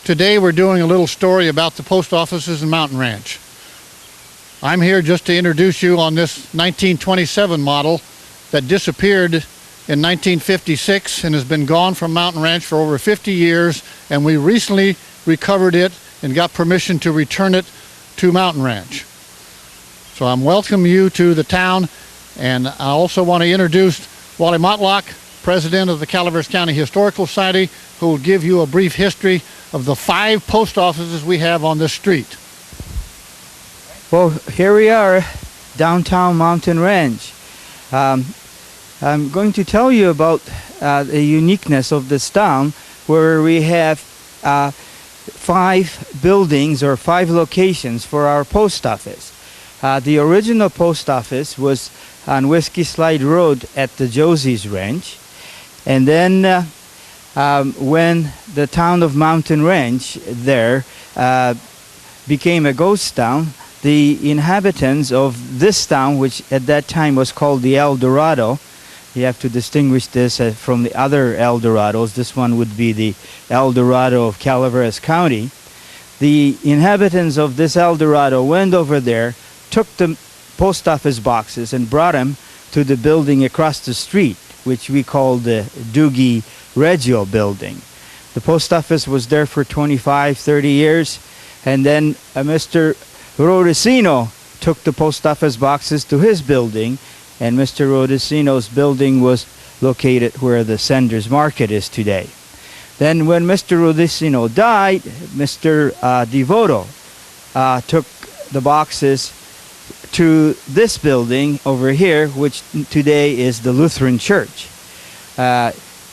Today we're doing a little story about the post offices in Mountain Ranch. I'm here just to introduce you on this 1927 model that disappeared in 1956 and has been gone from Mountain Ranch for over 50 years, and we recently recovered it and got permission to return it to Mountain Ranch. So I'm welcoming you to the town, and I also want to introduce Wally Motlock, President of the Calaveras County Historical Society, who will give you a brief history of the 5 post offices we have on this street. Well, here we are, downtown Mountain Ranch. I'm going to tell you about the uniqueness of this town, where we have 5 buildings or 5 locations for our post office. The original post office was on Whiskey Slide Road at the Josie's Ranch, and then when the town of Mountain Ranch there became a ghost town, the inhabitants of this town, which at that time was called the El Dorado, you have to distinguish this from the other El Dorados. This one would be the El Dorado of Calaveras County. The inhabitants of this El Dorado went over there, took the post office boxes and brought them to the building across the street, which we call the Doogie Regio building. The post office was there for 25, 30 years, and then Mr. Rodicino took the post office boxes to his building, and Mr. Rodicino's building was located where the Senders Market is today. Then when Mr. Rodicino died, Mr. Devoto took the boxes to this building over here, which today is the Lutheran Church.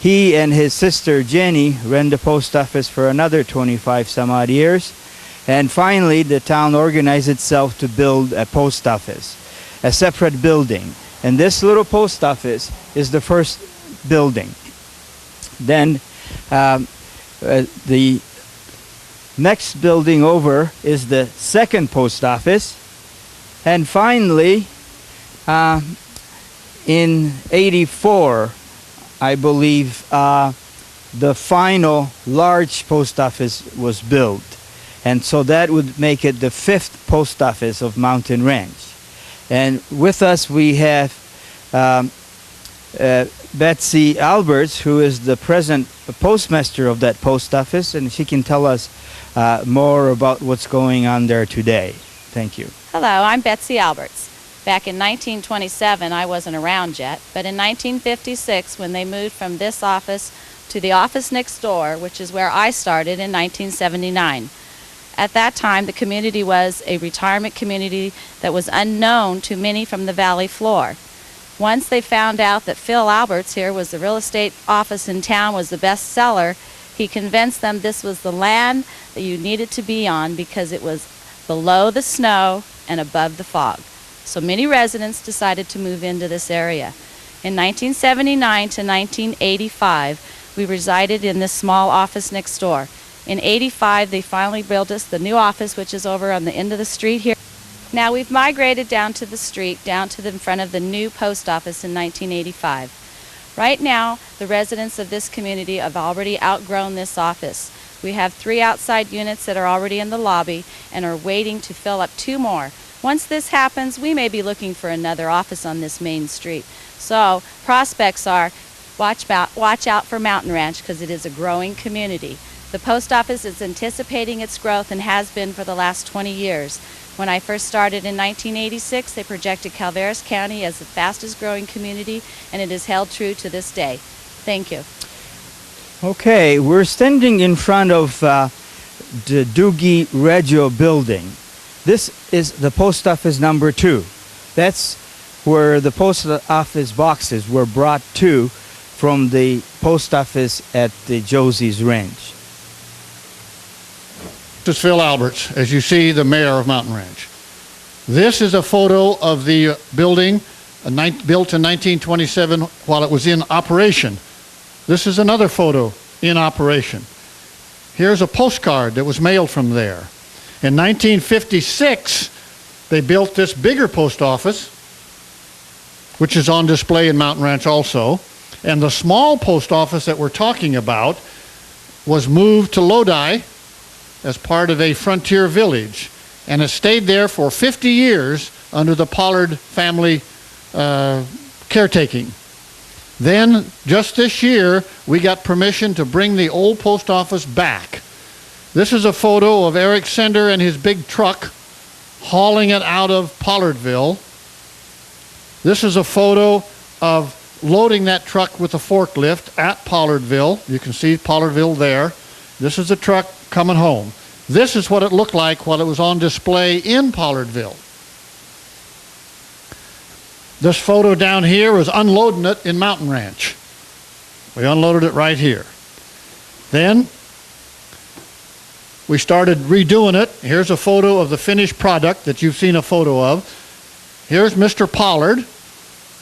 He and his sister Jenny ran the post office for another 25 some odd years, and finally the town organized itself to build a post office, a separate building, and this little post office is the first building. Then the next building over is the second post office, and finally in 84, I believe, the final large post office was built, and so that would make it the 5th post office of Mountain Ranch. And with us we have Betsy Alberts, who is the present postmaster of that post office, and she can tell us more about what's going on there today. Thank you. Hello, I'm Betsy Alberts. Back in 1927, I wasn't around yet, but in 1956, when they moved from this office to the office next door, which is where I started in 1979. At that time, the community was a retirement community that was unknown to many from the valley floor. Once they found out that Phil Alberts here was the real estate office in town, was the best seller, he convinced them this was the land that you needed to be on because it was below the snow and above the fog. So many residents decided to move into this area. In 1979 to 1985, we resided in this small office next door. In 85, they finally built us the new office, which is over on the end of the street here. Now we've migrated down to the street, down to the front of the new post office in 1985. Right now, the residents of this community have already outgrown this office. We have 3 outside units that are already in the lobby and are waiting to fill up 2 more. Once this happens, we may be looking for another office on this main street. So prospects are, watch out for Mountain Ranch, because it is a growing community. The post office is anticipating its growth and has been for the last 20 years. When I first started in 1986, they projected Calaveras County as the fastest growing community, and it is held true to this day. Thank you. Okay, we're standing in front of the Doogie Regio building. This is the post office number 2. That's where the post office boxes were brought to from the post office at the Josie's Ranch. This is Phil Alberts, as you see, the mayor of Mountain Ranch. This is a photo of the building built in 1927 while it was in operation. This is another photo in operation. Here's a postcard that was mailed from there. In 1956, they built this bigger post office, which is on display in Mountain Ranch also. And the small post office that we're talking about was moved to Lodi as part of a frontier village and has stayed there for 50 years under the Pollard family caretaking. Then, just this year, we got permission to bring the old post office back. This is a photo of Eric Sender and his big truck hauling it out of Pollardville. This is a photo of loading that truck with a forklift at Pollardville. You can see Pollardville there. This is the truck coming home. This is what it looked like while it was on display in Pollardville. This photo down here was unloading it in Mountain Ranch. We unloaded it right here. Then we started redoing it. Here's a photo of the finished product that you've seen a photo of. Here's Mr. Pollard,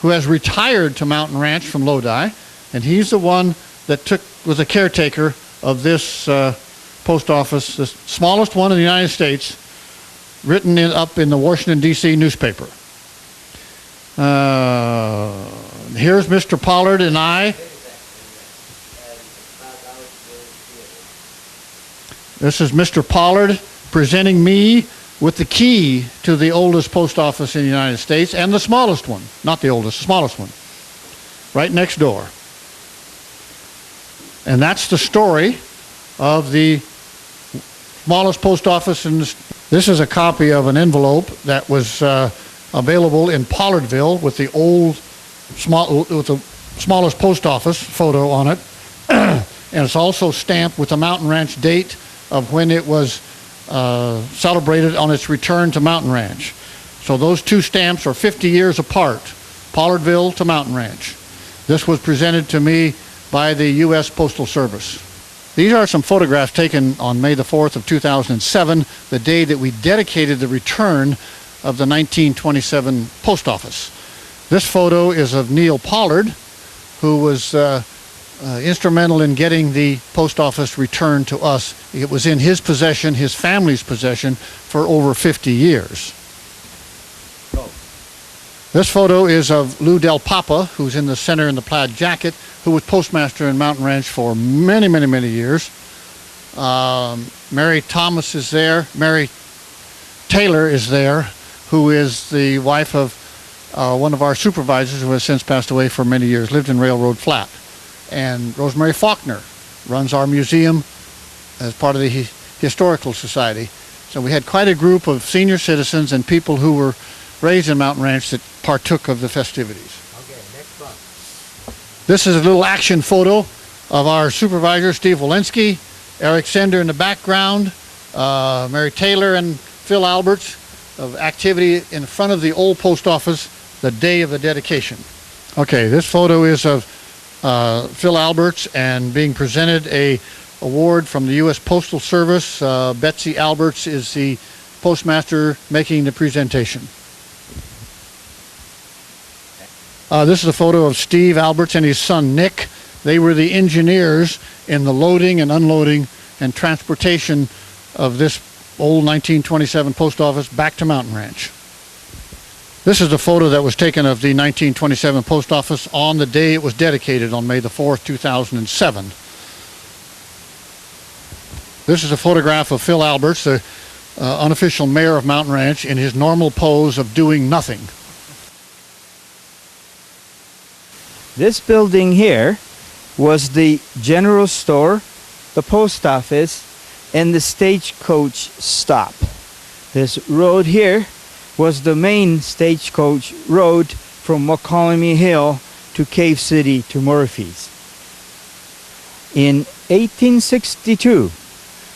who has retired to Mountain Ranch from Lodi, and he's the one that was a caretaker of this post office, the smallest one in the United States, written up in the Washington, D.C. newspaper. Here's Mr. Pollard and I. This is Mr. Pollard presenting me with the key to the oldest post office in the United States and the smallest one. Not the oldest, the smallest one. Right next door. And that's the story of the smallest post office in the... This is a copy of an envelope that was available in Pollardville with the smallest post office photo on it. And it's also stamped with the Mountain Ranch date of when it was celebrated on its return to Mountain Ranch. So those two stamps are 50 years apart, Pollardville to Mountain Ranch. This was presented to me by the U.S. Postal Service. These are some photographs taken on May the 4th of 2007, the day that we dedicated the return of the 1927 post office. This photo is of Neil Pollard, who was instrumental in getting the post office returned to us. It was in his possession, his family's possession, for over 50 years. This photo is of Lou Del Papa, who's in the center in the plaid jacket, who was postmaster in Mountain Ranch for many, many, many years. Mary Thomas is there. Mary Taylor is there, who is the wife of one of our supervisors who has since passed away for many years, lived in Railroad Flat. And Rosemary Faulkner runs our museum as part of the Historical Society. So we had quite a group of senior citizens and people who were raised in Mountain Ranch that partook of the festivities. Okay, next one. This is a little action photo of our supervisor, Steve Walensky, Eric Sender in the background, Mary Taylor and Phil Alberts of activity in front of the old post office the day of the dedication. Okay, this photo is of Phil Alberts and being presented a award from the U.S. Postal Service. Betsy Alberts is the postmaster making the presentation. This is a photo of Steve Alberts and his son Nick. They were the engineers in the loading and unloading and transportation of this old 1927 post office back to Mountain Ranch. This is a photo that was taken of the 1927 post office on the day it was dedicated on May the 4th, 2007. This is a photograph of Phil Alberts, the unofficial mayor of Mountain Ranch, in his normal pose of doing nothing. This building here was the general store, the post office, and the stagecoach stop. This road here was the main stagecoach road from Mokelumne Hill to Cave City to Murphy's. In 1862,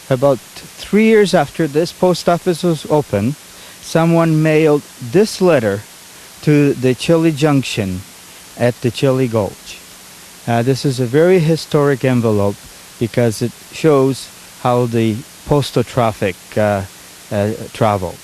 about 3 years after this post office was opened, someone mailed this letter to the Chili Junction at the Chili Gulch. This is a very historic envelope because it shows how the postal traffic traveled.